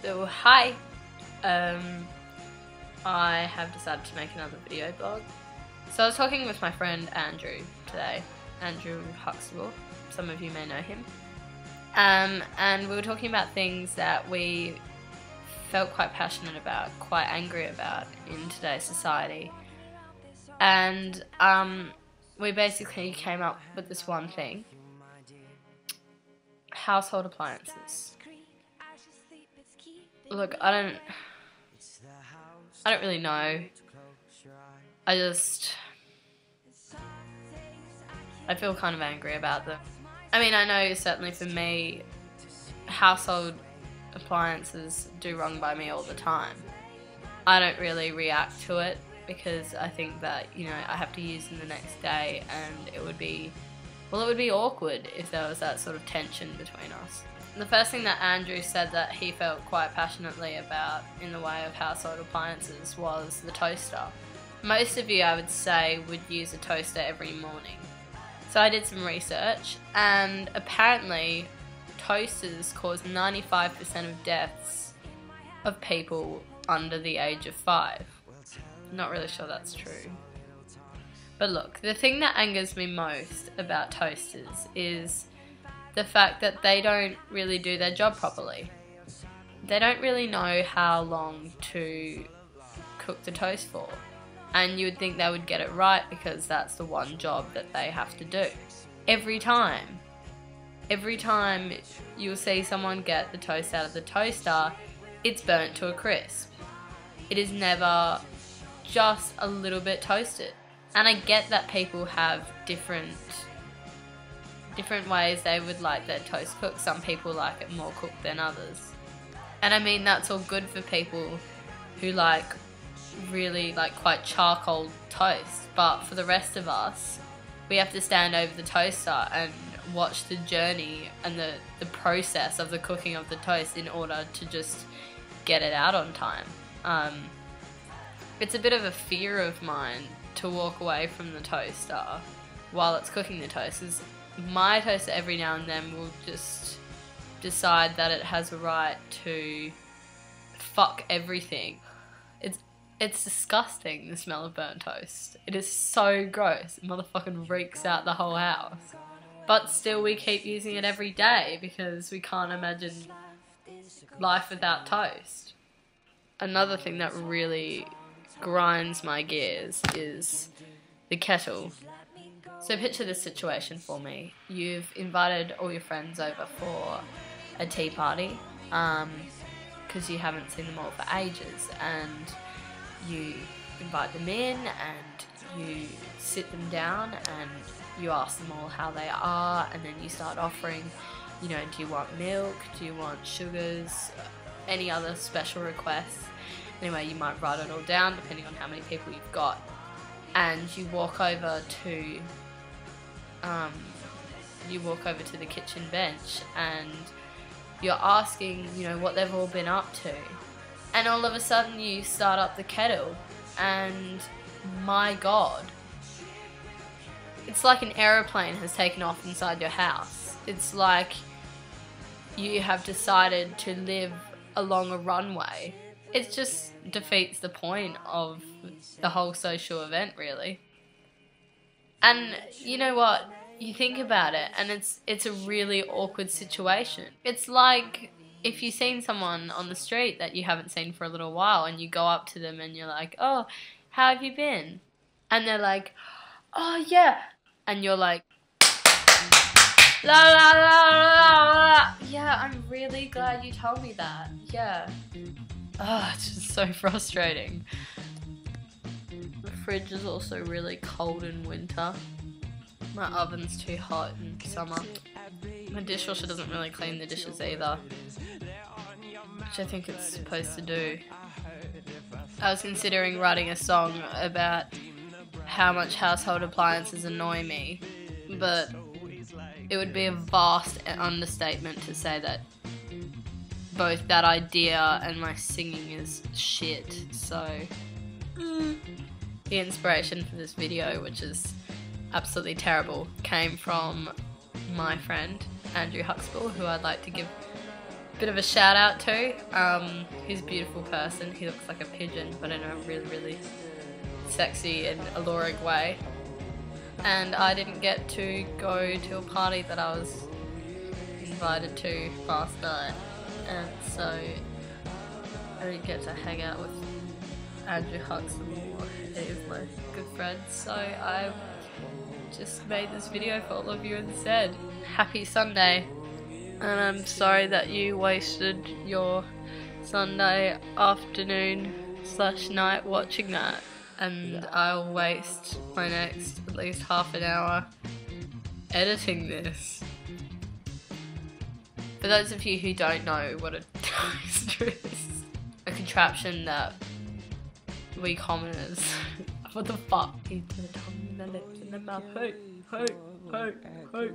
So hi, I have decided to make another video blog. So I was talking with my friend Andrew today, Andrew Huxtable, some of you may know him, and we were talking about things that we felt quite passionate about, quite angry about in today's society, and we basically came up with this one thing: household appliances. Look, I don't really know. I feel kind of angry about them. I mean, I know certainly for me, household appliances do wrong by me all the time. I don't really react to it because I think that, you know, I have to use them the next day, and it would be awkward if there was that sort of tension between us. The first thing that Andrew said that he felt quite passionately about in the way of household appliances was the toaster. Most of you, I would say, would use a toaster every morning. So I did some research, and apparently toasters cause 95% of deaths of people under the age of 5. Not really sure that's true. But look, the thing that angers me most about toasters is the fact that they don't really do their job properly. They don't really know how long to cook the toast for, and you would think they would get it right because that's the one job that they have to do. Every time you'll see someone get the toast out of the toaster, it's burnt to a crisp. It is never just a little bit toasted. And I get that people have different ways they would like their toast cooked. Some people like it more cooked than others. And I mean, that's all good for people who like really like quite charcoal toast. But for the rest of us, we have to stand over the toaster and watch the journey and the process of the cooking of the toast in order to just get it out on time. It's a bit of a fear of mine to walk away from the toaster while it's cooking the toast. My toaster every now and then will just decide that it has a right to fuck everything. It's disgusting, the smell of burnt toast. It is so gross. It motherfucking reeks out the whole house. But still we keep using it every day because we can't imagine life without toast. Another thing that really grinds my gears is the kettle. So picture this situation for me. You've invited all your friends over for a tea party because you haven't seen them all for ages, and you invite them in and you sit them down and you ask them all how they are, and then you start offering, you know, do you want milk, do you want sugars, any other special requests. Anyway, you might write it all down depending on how many people you've got, and you walk over to the kitchen bench and you're asking, you know, what they've all been up to, and all of a sudden you start up the kettle and my god, it's like an aeroplane has taken off inside your house. It's like you have decided to live along a runway. It just defeats the point of the whole social event, really. And you know what? You think about it, and it's a really awkward situation. It's like if you've seen someone on the street that you haven't seen for a little while, and you go up to them and you're like, oh, how have you been? And they're like, oh yeah. And you're like, la la la la la. Yeah, I'm really glad you told me that. Yeah. Oh, it's just so frustrating. The fridge is also really cold in winter. My oven's too hot in summer. My dishwasher doesn't really clean the dishes either, which I think it's supposed to do. I was considering writing a song about how much household appliances annoy me, but it would be a vast understatement to say that both that idea and my singing is shit. So the inspiration for this video, which is absolutely terrible, came from my friend Andrew Huxtable, who I'd like to give bit of a shout out to. He's a beautiful person. He looks like a pigeon, but in a really, really sexy and alluring way. And I didn't get to go to a party that I was invited to last night, and so I didn't get to hang out with Andrew Huxtable or any of my good friends, so I just made this video for all of you instead. Happy Sunday, and I'm sorry that you wasted your Sunday afternoon / night watching that, and I'll waste my next at least half an hour editing this. For those of you who don't know what a toaster is, a contraption that we commoners, what the fuck, eat the tongue and the lips and the mouth, ho, ho, ho, ho.